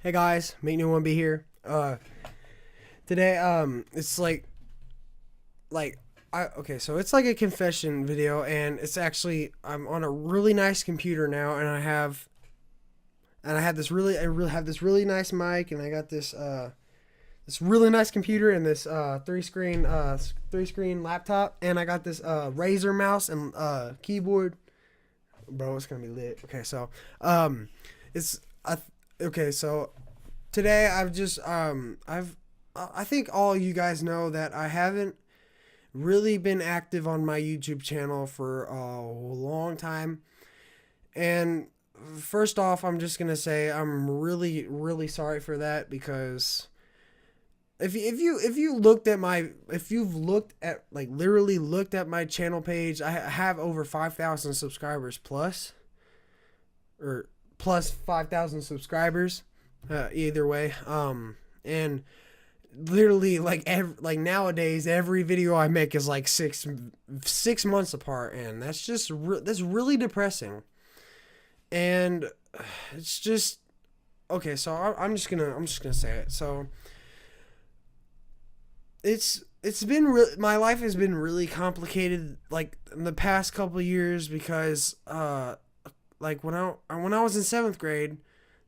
Hey guys, Make New One Be here. Today, it's like so it's like a confession video, and it's actually I'm on a really nice computer now, and I have this really have this really nice mic, and I got this really nice computer and this three screen laptop, and I got this Razer mouse and keyboard. Bro, it's gonna be lit. It's I okay so today I think all you guys know that I haven't really been active on my YouTube channel for a long time. And first off, I'm just going to say I'm really really sorry for that, because if you've looked at, like, literally looked at my channel page, I have over 5,000 subscribers plus, or plus 5,000 subscribers, either way. And literally, like nowadays, every video I make is like six months apart, and that's really depressing. And it's just okay. So I'm just gonna say it. So it's been my life has been really complicated, like, in the past couple of years, because like when I was in 7th grade,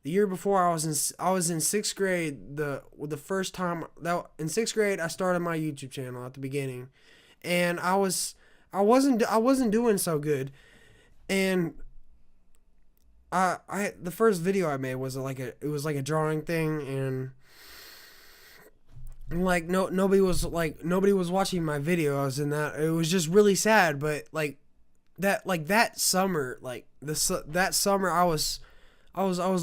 the year before, I was in 6th grade. The first time that in 6th grade, I started my YouTube channel at the beginning, and I wasn't doing so good. And I the first video I made was it was like a drawing thing, and like nobody was watching my videos, and that it was just really sad. But that summer, that summer, I was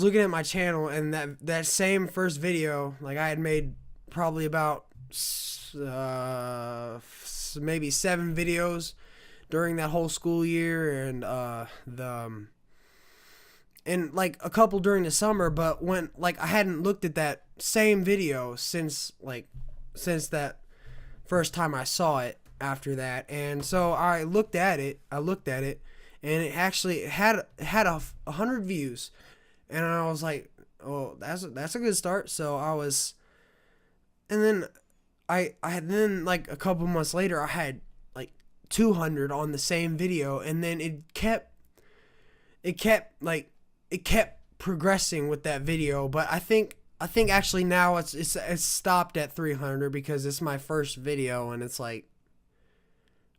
looking at my channel, and that same first video, like, I had made probably about maybe 7 videos during that whole school year, and like a couple during the summer. But when, like, I hadn't looked at that same video since that first time I saw it after that. And so I looked at it, and it actually had 100 views. And I was like, "Oh, that's a good start." So and then I had, then, like, a couple months later, I had like 200 on the same video, and then it kept progressing with that video. But I think actually now it's stopped at 300, because it's my first video, and it's like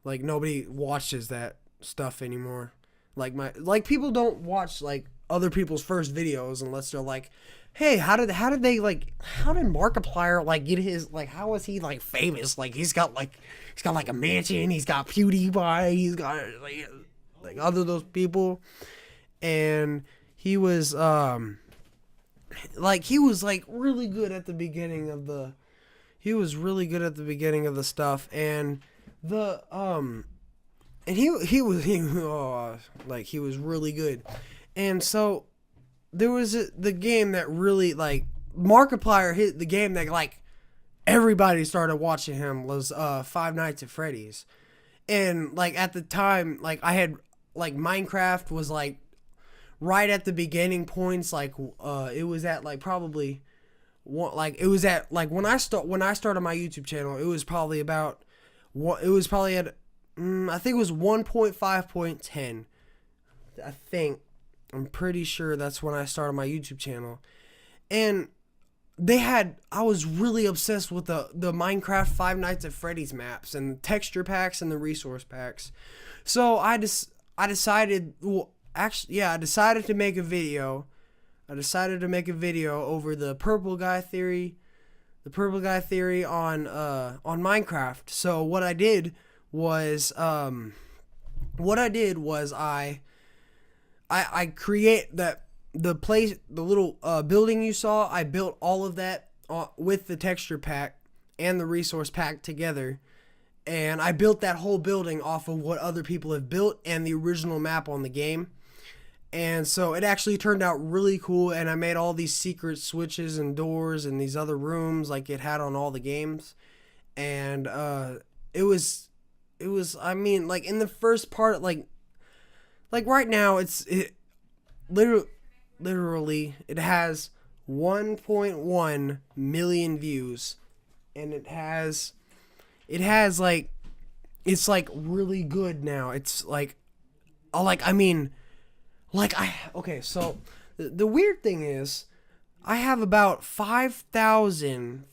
nobody watches that stuff anymore. Like people don't watch, like, other people's first videos unless they're like, "Hey, how did Markiplier, like, get his, like, how was he, like, famous? Like, he's got like a mansion, he's got PewDiePie, he's got like other those people." And he was like really good at the beginning of the stuff, and he was really good. And so there was the game that really, like, Markiplier hit the game that, like, everybody started watching him was Five Nights at Freddy's. And, like, at the time, like, I had, like, Minecraft was, like, right at the beginning points. Like, it was at, like, probably it was at, like, when I started my YouTube channel, it was probably at I think it was 1.5.10. I'm pretty sure that's when I started my YouTube channel. And I was really obsessed with the Minecraft Five Nights at Freddy's maps, and the texture packs, and the resource packs. So I decided to make a video. I decided to make a video over the purple guy theory on Minecraft. So what I did was I create the little building you saw. I built all of that with the texture pack and the resource pack together, and I built that whole building off of what other people have built and the original map on the game. And so it actually turned out really cool, and I made all these secret switches and doors and these other rooms like it had on all the games. And it was I mean, like, in the first part, like right now, it literally it has 1.1 million views, and it's like really good now. It's like okay, so the weird thing is I have about 5,000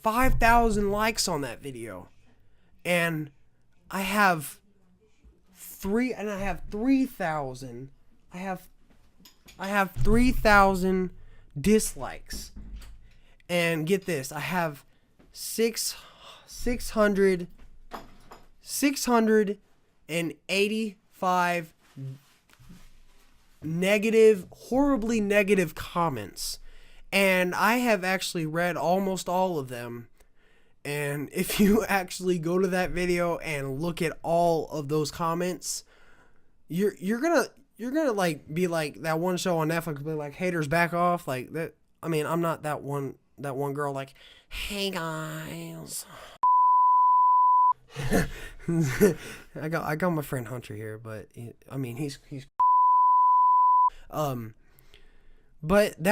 likes on that video, and I have 3,000 dislikes. And get this, I have 685 horribly negative comments. And I have actually read almost all of them. And if you actually go to that video and look at all of those comments, you're gonna like be like that one show on Netflix, be like, haters back off, like that. I mean, I'm not that one girl like, hey guys. I got my friend Hunter here, but he's but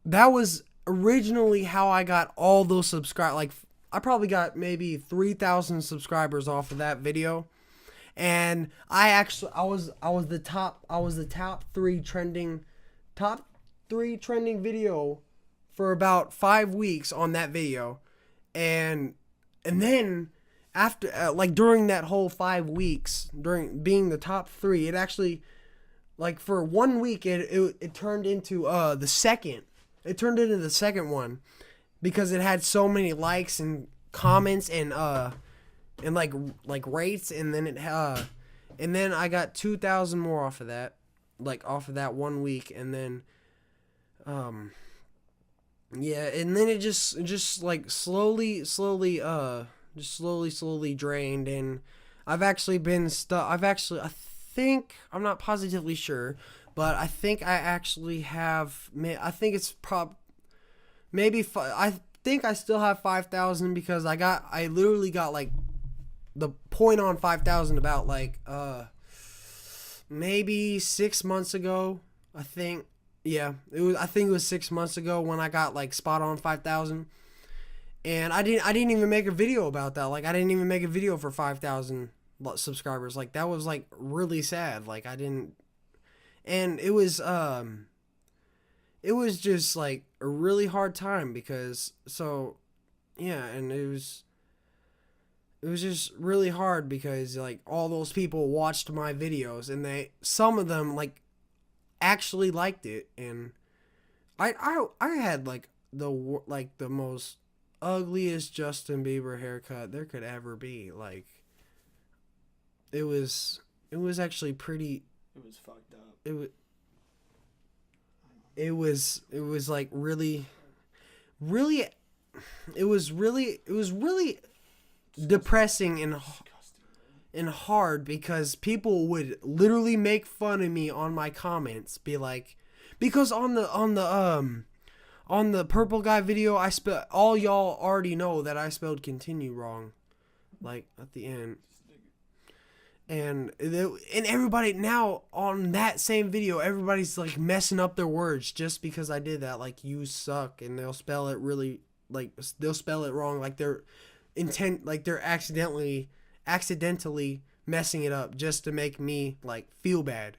that was originally how I got all those subscribers. Like, I probably got maybe 3,000 subscribers off of that video, and I was the top three trending video for about 5 weeks on that video, and then after during that whole 5 weeks, during being the top three, it actually, like, for 1 week it turned into the second. It turned into the second one because it had so many likes and comments and like rates, and then and then I got 2,000 more off of that, like off of that 1 week, and then yeah, and then it just like slowly drained, and I've actually been stuck. I think, I'm not positively sure, but I think I actually have. I think it's I think I still have 5,000 because I literally got like the point on 5,000 about like maybe 6 months ago. I think, yeah, I think it was 6 months ago when I got like spot on 5,000. And I didn't even make a video about that. Like, I didn't even make a video for 5,000 subscribers. Like, that was like really sad. Like, I didn't. And it was just like a really hard time because, so yeah, and it was just really hard because like all those people watched my videos, and some of them like actually liked it, and I had like the most ugliest Justin Bieber haircut there could ever be. Like, it was actually pretty. It was fucked up. It was like really it was really depressing and hard because people would literally make fun of me on my comments, be like, because on the Purple Guy video, all y'all already know that I spelled continue wrong, like at the end. And everybody now on that same video, everybody's like messing up their words just because I did that. Like, you suck, and they'll spell it really, like, they'll spell it wrong, like they're accidentally messing it up just to make me like feel bad.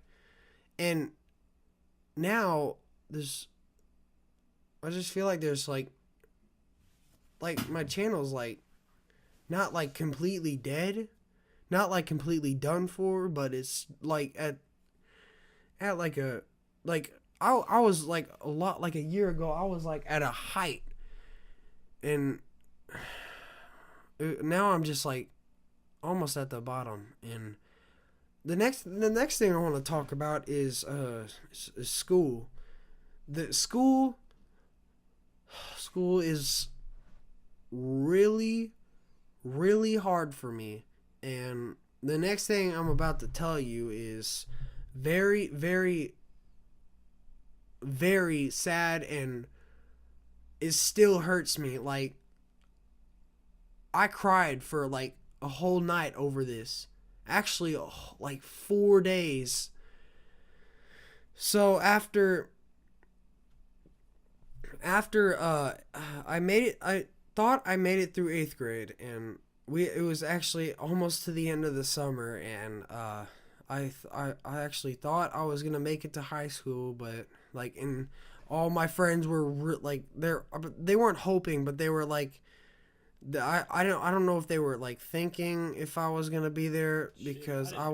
And now I just feel like there's like my channel's like not like completely dead, not like completely done for, but it's like at like a, like I was like a lot, like a year ago I was like at a height, and now I'm just like almost at the bottom. And the next thing I want to talk about is school. The school is really hard for me. And the next thing I'm about to tell you is very, very, very sad, and it still hurts me. Like, I cried for like a whole night over this. Actually, like 4 days. So after after I made it, I thought I made it through 8th grade, and it was actually almost to the end of the summer, and I actually thought I was gonna make it to high school, but like in all my friends were like they weren't hoping, but they were like I don't know if they were like thinking if I was gonna be there because I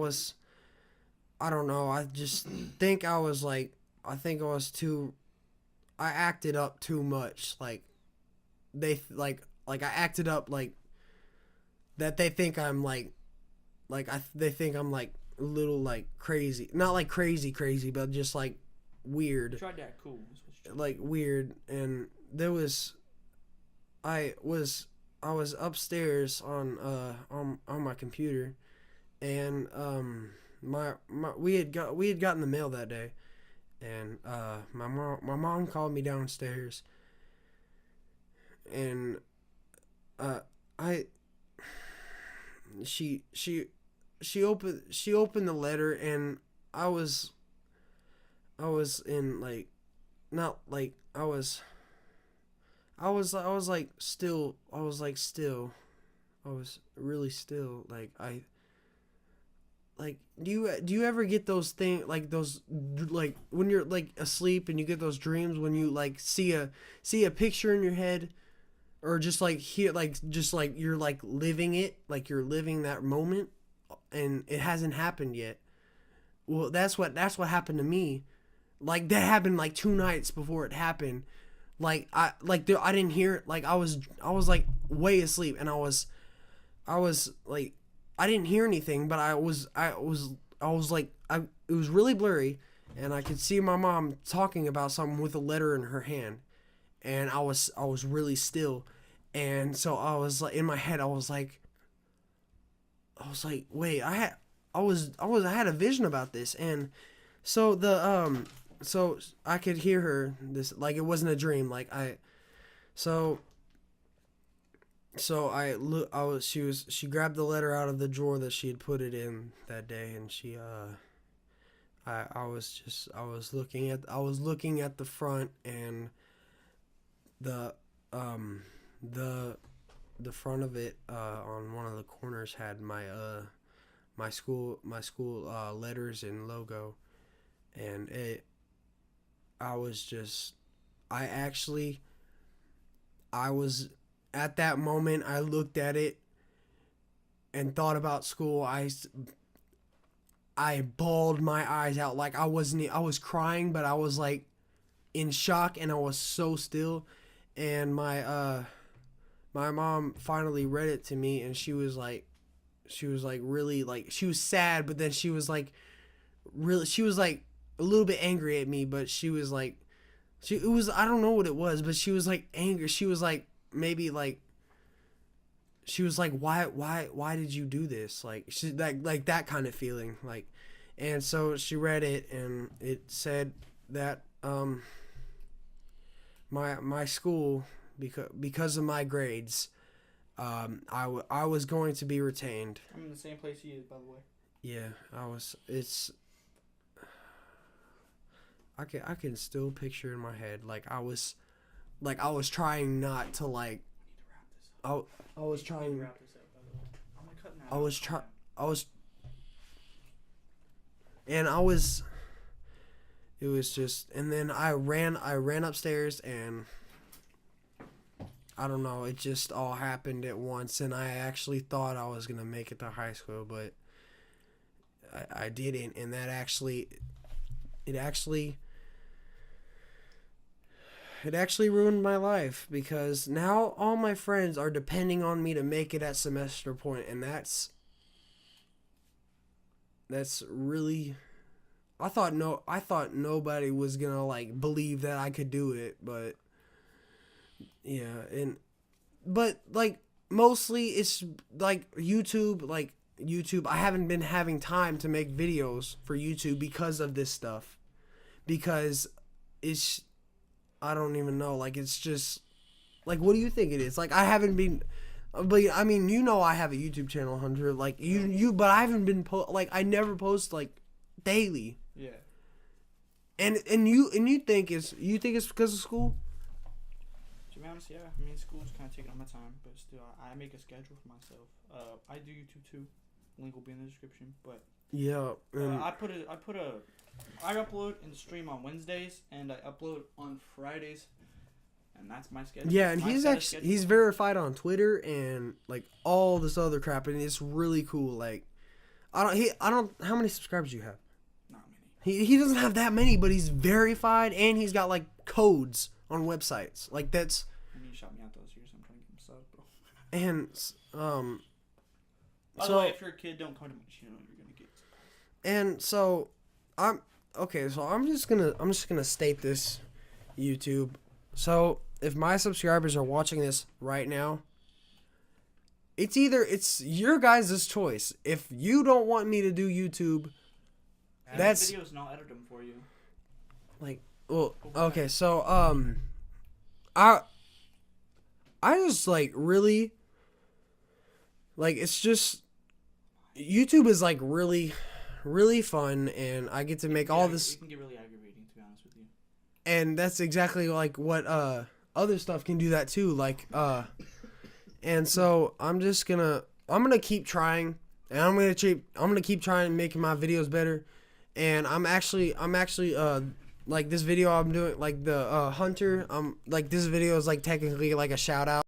don't know, I just think I think I was too I acted up too much, like they like I acted up like that they think I'm they think I'm like a little like crazy, not like crazy, but just like weird. You tried to act cool. Like weird, and there was, I was upstairs on my computer, and my we had gotten the mail that day, and my mom called me downstairs, and I she opened the letter, and I was in like not like I was like still I was like still I was really still like I like do you ever get those like those like when you're like asleep and you get those dreams when you like see a picture in your head, or just like hear like just like you're like living it, like you're living that moment and it hasn't happened yet. Well, that's what happened to me. Like that happened like 2 nights before it happened. Like I didn't hear it. Like I was like way asleep, and I was like I didn't hear anything, but I was like it was really blurry, and I could see my mom talking about something with a letter in her hand, and I was really still, and so I was like in my head I was like wait, I had a vision about this, and so so I could hear her this, like it wasn't a dream, like she grabbed the letter out of the drawer that she had put it in that day, and I was looking at the front, and the front of it on one of the corners had my school letters and logo, and I was at that moment, I looked at it and thought about school. I bawled my eyes out, like I was crying, but I was like in shock, and I was so still. And my mom finally read it to me, and she was like really, like she was sad, but then she was like a little bit angry at me, but she was like I don't know what it was, but she was like angry. She was like maybe like she was like why did you do this, like she like that kind of feeling, like. And so she read it, and it said that my school, because of my grades, I was going to be retained. I'm in the same place you is, by the way. Yeah, I can still picture in my head, like I was trying not to like. I was trying. It was just, and then I ran upstairs, and I don't know, it just all happened at once, and I actually thought I was gonna make it to high school, but I didn't, and it actually ruined my life, because now all my friends are depending on me to make it at semester point, and that's really, I thought nobody was gonna like believe that I could do it, but yeah, but like mostly it's like YouTube, I haven't been having time to make videos for YouTube because of this stuff, because it's, I don't even know, like it's just like, what do you think it is? Like I haven't been, but I mean, you know, I have a YouTube channel, Hunter, like but I haven't been like I never post like daily. Yeah. And you think it's because of school? honest, yeah. I mean, school's kind of taking up my time, but still, I make a schedule for myself. I do YouTube too. Link will be in the description. But Yeah. I upload and stream on Wednesdays, and I upload on Fridays, and that's my schedule. Yeah, and My he's set of actually schedule. he's verified on Twitter and like all this other crap, and it's really cool. Like, I don't. How many subscribers do you have? Not many. He doesn't have that many, but he's verified, and he's got like codes on websites. Like that's I mean, you shot me out those years. I'm trying to get him sub, bro. and By the so way, if you're a kid, don't come to my channel. You're gonna get. and so I'm okay. So I'm just gonna state this, YouTube. So if my subscribers are watching this right now, it's your guys' choice. If you don't want me to do YouTube, that's videos, and I'll edit them for you. like, well, okay. So I just like really like it's just YouTube is like really fun, and I get to make all this. It can get really aggravating, to be honest with you. And that's exactly like what other stuff can do that too, like and so I'm gonna keep trying, and I'm gonna keep trying making my videos better. And I'm actually like this video I'm doing, like the hunter, like this video is like technically like a shout out.